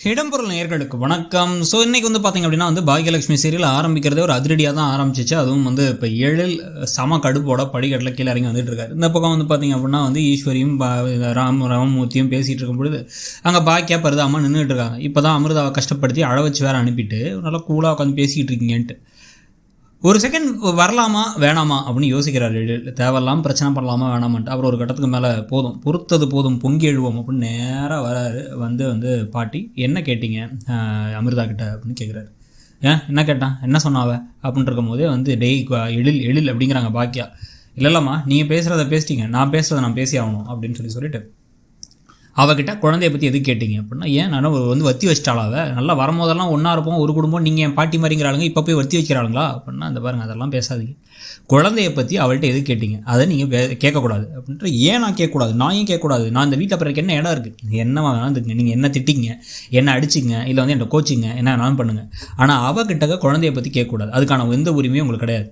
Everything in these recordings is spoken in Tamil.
இடம்பொருள் நேயர்களுக்கு வணக்கம். ஸோ இன்றைக்கி வந்து பார்த்திங்க அப்படின்னா பாக்யலட்சுமி சீரியல் ஆரம்பிக்கிறதே ஒரு அதிரடியாக தான் ஆரம்பிச்சிச்சு. அதுவும் இப்போ எழில் சம கடுப்போட படிக்கட்டில் கீழே இறங்கி வந்துட்டு இருக்காரு. இந்த பக்கம் பார்த்திங்க அப்படின்னா ஈஸ்வரியும் ராமமூர்த்தியும் பேசிகிட்டு இருக்கும் பொழுது அங்கே பாக்கியா பரிதாமல் நின்றுட்டு இருக்காங்க. இப்போ தான் அமிர்தாவை கஷ்டப்படுத்தி அழ வச்சு வேறு அனுப்பிட்டு நல்லா கூலாக உட்காந்து பேசிக்கிட்டு இருக்கீங்கன்ட்டு ஒரு செகண்ட் வரலாமா வேணாமா அப்படின்னு யோசிக்கிறார். தேவையில்லாமல் பிரச்சனை பண்ணலாமா வேணாமான்ட்டு அப்புறம் ஒரு கட்டத்துக்கு மேலே பொறுத்தது போதும் பொங்கி எழுவோம் அப்படின்னு நேராக வராரு. வந்து பாட்டி என்ன கேட்டீங்க அமிர்தா கிட்ட அப்படின்னு கேட்குறாரு. என்ன கேட்டான் என்ன சொன்னாவ அப்படின்ட்டு இருக்கும் போதே டெய் எழில் அப்படிங்கிறாங்க பாக்கியா. இல்லைம்மா நீங்கள் பேசுகிறத பேசிட்டீங்க, நான் பேசுகிறத நான் பேசி ஆகணும் அப்படின்னு சொல்லிட்டு அவகிட்ட குழந்தைய பற்றி எதுக்கு கேட்டிங்க அப்படின்னா, ஏன் நான் வத்தி வச்சிட்டாளாவ நல்லா வரும்போதெல்லாம் ஒன்றா இருப்போம் ஒரு குடும்பம், நீங்கள் என் பாட்டி மாதிரிங்கிறாளுங்க, இப்போ போய் வத்தி வைக்கிறாளுங்களா அப்படின்னா அந்த பாருங்கள் அதெல்லாம் பேசாதீங்க. குழந்தைய பற்றி அவள்கிட்ட எதுக்கு கேட்டிங்க அதை நீங்கள் கேட்கக்கூடாது அப்படின்ட்டு. ஏன் நான் கேட்கக்கூடாது? நான் ஏன் கேட்கக்கூடாது? நான் இந்த வீட்டில் அப்புறம் என்ன இடம் இருக்குது, என்ன வேணாலும் நீங்கள் என்ன திட்டிங்க, என்ன அடிச்சிங்க, இல்லை என்ன கோச்சிங்க, என்ன வேணாலும் பண்ணுங்கள். ஆனால் அவகிட்ட குழந்தைய பற்றி கேட்கக்கூடாது. அதுக்கான எந்த உரிமையும் உங்களுக்கு கிடையாது.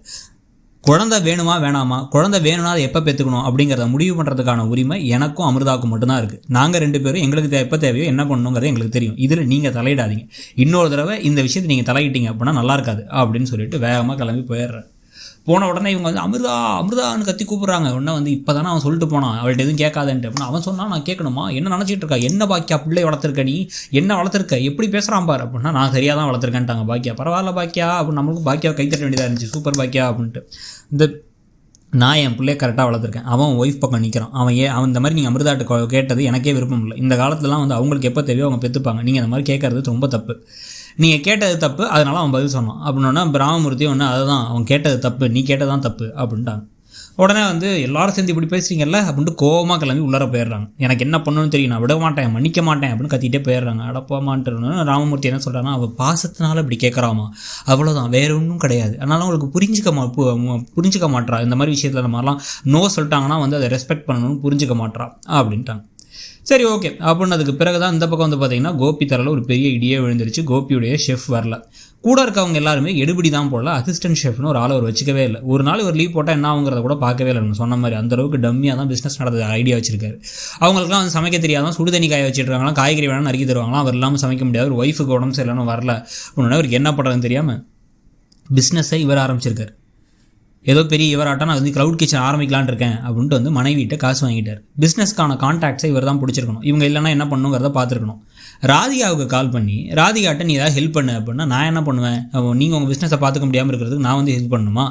குழந்தை வேணுமா வேணாமா, குழந்தை வேணும்னா அதை எப்போ பெற்றுக்கணும் அப்படிங்கிறத முடிவு பண்ணுறதுக்கான உரிமை எனக்கும் அமிர்தாவுக்கும் மட்டும்தான் இருக்குது. நாங்கள் 2 பேரும் எங்களுக்கு எப்போ தேவையோ என்ன பண்ணணுங்கிறது எங்களுக்கு தெரியும். இதில் நீங்கள் தலையிடாதீங்க. இன்னொரு தடவை இந்த விஷயத்தை நீங்கள் தலையிட்டீங்க அப்படின்னா நல்லா இருக்காது அப்படின்னு சொல்லிட்டு வேகமாக கிளம்பி போயிடுறேன். போன உடனே இவங்க அமிர்தான்னு கத்தி கூப்பிட்றாங்க. உடனே இப்போ தானே அவன் சொல்லிட்டு போனான் அவள்கிட்ட எதுவும் கேட்காதன்ட்டு அப்படின்னா அவன் சொன்னால் நான் கேட்கணுமா, என்ன நினச்சிட்டு இருக்கா, என்ன பாக்கியா பிள்ளை வளர்த்துருக்க, நீ என்ன வளர்த்துருக்க, எப்படி பேசுகிறான் பார் அப்படின்னா நான் சரியாக தான் வளர்த்துருக்கேன்ட்டாங்க பாக்கியா. பரவாயில்ல பாக்கியா அப்படின்னு நம்மளுக்கு பாக்கியா கைத்தட்ட வேண்டியதாக இருந்துச்சு. சூப்பர் பாக்கியா அப்படின்ட்டு. நான் என் பிள்ளைய கரெக்டாக வளர்த்துருக்கேன், அவன் ஒய்ஃப் பக்கம் நிற்கிறான். அவன் இந்த மாதிரி நீங்கள் அமிர்தாட்ட கேட்டது எனக்கே விருப்பம் இல்லை. இந்த காலத்துலலாம் அவங்களுக்கு எப்போ தேவையோ அவங்க பெற்றுப்பாங்க. நீங்கள் அந்த மாதிரி கேட்கறது ரொம்ப தப்பு. நீங்கள் கேட்டது தப்பு, அதனால் அவன் பதில் சொன்னான் அப்படின்னா ராமமூர்த்தி அதுதான் அவன் கேட்டது தப்பு, நீ கேட்டதான் தப்பு அப்படின்ட்டாங்க. உடனே எல்லாரும் சேர்ந்து இப்படி பேசுறீங்கல்ல அப்படின்ட்டு கோவமாக கிளம்பி உள்ளார போயிடுறாங்க. எனக்கு என்ன பண்ணணும்னு தெரியும், நான் விட மாட்டேன் மன்னிக்க மாட்டேன் அப்படின்னு கத்திட்டே போயிடுறாங்க. அடப்பாமான்ட்டு ராமமூர்த்தி என்ன சொல்கிறாங்கன்னா, அவள் பாசத்தினால இப்படி கேட்குறாமா, அவ்வளோதான், வேற ஒன்றும் கிடையாது. அதனால அவங்களுக்கு புரிஞ்சிக்க மாட்றா. இந்த மாதிரி விஷயத்தில் இந்த மாதிரிலாம் நோ சொல்லிட்டாங்கன்னா அதை ரெஸ்பெக்ட் பண்ணணும்னு புரிஞ்சிக்க மாட்றா அப்படின்ட்டாங்க. சரி ஓகே அப்படின்னதுக்கு பிறகு தான் இந்த பக்கம் பார்த்தீங்கன்னா கோபி தரல ஒரு பெரிய இடியே விழுந்துருச்சு. கோபியுடைய ஷெஃப் வரல. கூட இருக்கவங்க எல்லாருமே எடுபடி தான் போடல. அசிஸ்டன்ட் ஷெஃப்னு ஒரு ஆளை அவர் வச்சுக்கவே இல்லை. ஒரு நாள் ஒரு லீவ் போட்டால் என்ன ஆகுங்கிறத கூட பார்க்கவே இல்லை. சொன்ன மாதிரி அந்தளவுக்கு டம்மியாக தான் பிஸ்னஸ் நடந்த ஐடியா வச்சிருக்காரு. அவங்களுக்குலாம் சமைக்க தெரியாதான், சுடுதண்ணி காய வச்சுருக்காங்களாம், காய்கறி வேணாலும் நறுக்கி தருவாங்களாம். அவர் இல்லாமல் சமைக்க முடியாது. ஒரு ஒய்ஃபுக்கு உடம்பு சரியில்லாமல் வரல அப்படின்னா அவருக்கு என்ன பண்ணுறதுன்னு தெரியாமல் பிஸ்னஸை இவர் ஆரம்பிச்சிருக்காரு. ஏதோ பெரிய இவராட்டம் நான் க்ளவுட் கிச்சன் ஆரம்பிக்கலான் இருக்கேன் அப்படின்ட்டு மனைவிட்ட காசு வாங்கிட்டார். பிஸ்னஸ்க்கான கான்டாக்ட்ஸை இவர் தான் பிடிச்சிருக்கணும். இவங்க இல்லைன்னா என்ன பண்ணுங்கிறத பார்த்துருக்கணும். ராதிகாவுக்கு கால் பண்ணி ராதிகாட்ட நீ ஏதாவது ஹெல்ப் பண்ணு அப்படின்னா நான் என்ன பண்ணுவேன், நீங்கள் உங்கள் பிஸ்னஸை பார்த்துக்க முடியாமல் இருக்கிறதுக்கு நான் ஹெல்ப் பண்ணணுமா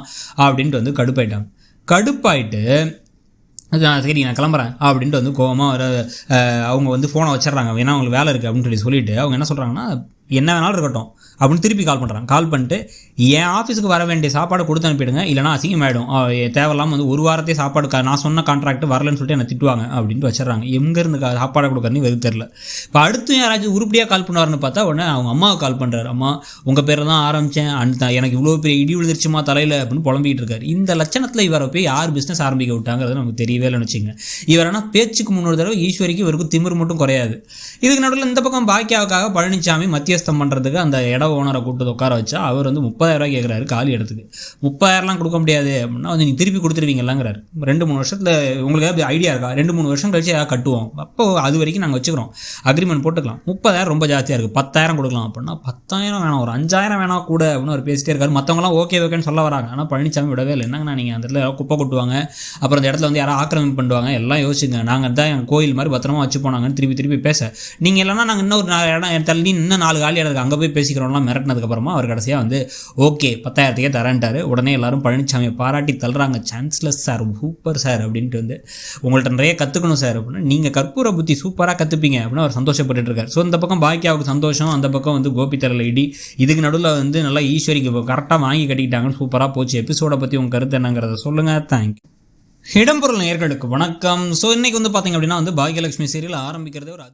அப்படின்ட்டு கடுப்பாயிட்டாங்க. கடுப்பாயிட்டு சரி நான் கிளம்புறேன் அப்படின்ட்டு கோவமாக அவங்க ஃபோனை வச்சிடறாங்க. ஏன்னா அவங்களுக்கு வேலை இருக்குது அப்படின்னு சொல்லிட்டு அவங்க என்ன சொல்கிறாங்கன்னா, என்ன வேணாலும் இருக்கட்டும் அப்படின்னு திருப்பி கால் பண்ணுறாங்க. கால் பண்ணிட்டு என் ஆஃபீஸுக்கு வர வேண்டிய சாப்பாடு கொடுத்து அனுப்பிடுங்க, இல்லைனா அசிங்கமாயிடும், தேவையில்லாமல் ஒரு வாரத்தையே சாப்பாடு நான் சொன்ன கான்ட்ராக்ட் வரலன்னு சொல்லிட்டு என்னை திட்டுவாங்க அப்படின்ட்டு வச்சிடறாங்க. எங்கேருந்து சாப்பாடு கொடுக்குறன்னு வெறும் தெரில. இப்போ அடுத்து யாராச்சும் உருப்படியாக கால் பண்ணுவார்னு பார்த்தா உடனே அவங்க அம்மாவுக்கு கால் பண்ணுறாரு. அம்மா உங்கள் பேரில் தான் ஆரம்பித்தேன், எனக்கு இவ்வளோ பெரிய இடி விழுந்துருச்சுமா தலையில் அப்படின்னு புலம்பிக்கிட்டு இருக்காரு. இந்த லட்சணத்தில் இவரை போய் யார் பிஸ்னஸ் ஆரம்பிக்க விட்டாங்கிறது நமக்கு தெரியவே இல்லைன்னு வச்சுங்க. இவர் ஆனால் பேச்சுக்கு முன்னொரு தடவை ஈஸ்வரிக்கு இவருக்கு திமிர் மட்டும் குறையாது. இதுக்கு நடுவில் இந்த பக்கம் பாக்கியாவுக்காக பழனிசாமி மத்தியஸ்தம் பண்ணுறதுக்கு அந்த இட ஓனரை கூப்பிட்டு உட்கார வச்சா அவர் 30,000 கேட்குறாரு காலி இடத்துக்கு. 30,000லாம் கொடுக்க முடியாது அப்படின்னா நீங்கள் திருப்பி கொடுத்துருவீங்களாங்கிறாரு. 2-3 வருஷத்தில் உங்களுக்கு ஏதாவது ஐடியா இருக்கா, 2-3 வருஷம் கழிச்சு ஏதாவது கட்டுவோம், அப்போ அது வரைக்கும் நாங்கள் வச்சுக்கிறோம், அக்ரிமெண்ட் போட்டுக்கலாம். 30,000 ரொம்ப ஜாஸ்தியாக இருக்குது, 10,000 கொடுக்கலாம் அப்படின்னா 10,000 வேணாம், ஒரு 5,000 வேணாம் கூட அப்படின்னு அவர் பேசிட்டே இருக்காரு. மற்றவங்களாம் ஓகேன்னு சொல்ல வராங்க. ஆனால் பழனிசாமி விடவே இல்லை. என்னங்கண்ணா நீங்கள் அந்த இடத்துல குப்பை கொட்டுவாங்க, அப்புறம் அந்த இடத்துல யாராவது ஆக்கிரமிப்பு பண்ணுவாங்க, எல்லாம் யோசிச்சுங்க, நாங்கள் தான் எங்கள் கோயில் மாதிரி பத்திரமா வச்சு போனாங்கன்னு திருப்பி பேச, நீங்கள் இல்லைனா நாங்கள் இன்னொரு இடம் தள்ளி இன்னும் 4 காலி இடத்துக்கு அங்கே போய் பேசிக்கிறோம்லாம் மிரட்டினதுக்கப்புறமா அவர் கடைசியாக ஓகே 10,000க்கே தரேன்ட்டாரு. உடனே எல்லாரும் பழனிசாமியை பாராட்டி தள்ளுறாங்க. சான்ஸ்லெஸ் சார், சூப்பர் சார் அப்படின்ட்டு உங்கள்கிட்ட நிறைய கற்றுக்கணும் சார் அப்படின்னா, நீங்கள் கற்பூர புத்தி சூப்பராக கற்றுப்பீங்க அப்படின்னு அவர் சந்தோஷப்பட்டு இருக்கார். ஸோ இந்த பக்கம் பாக்கியாவுக்கு சந்தோஷம், அந்த பக்கம் கோபி தரல இடி. இதுக்கு நடுவில் நல்லா ஈஸ்வரிக்கு கரெக்டாக வாங்கி கட்டிக்கிட்டாங்கன்னு சூப்பராக போச்சு. எபிசோடை பற்றி உங்கள் கருத்து என்னங்கிறத சொல்லுங்கள். தேங்க்யூ. இடம்பொருள் நேயர்களுக்கு வணக்கம். ஸோ இன்றைக்கி பார்த்தீங்க அப்படின்னா பாக்யலட்சுமி சீரியல் ஆரம்பிக்கிறதே ஒரு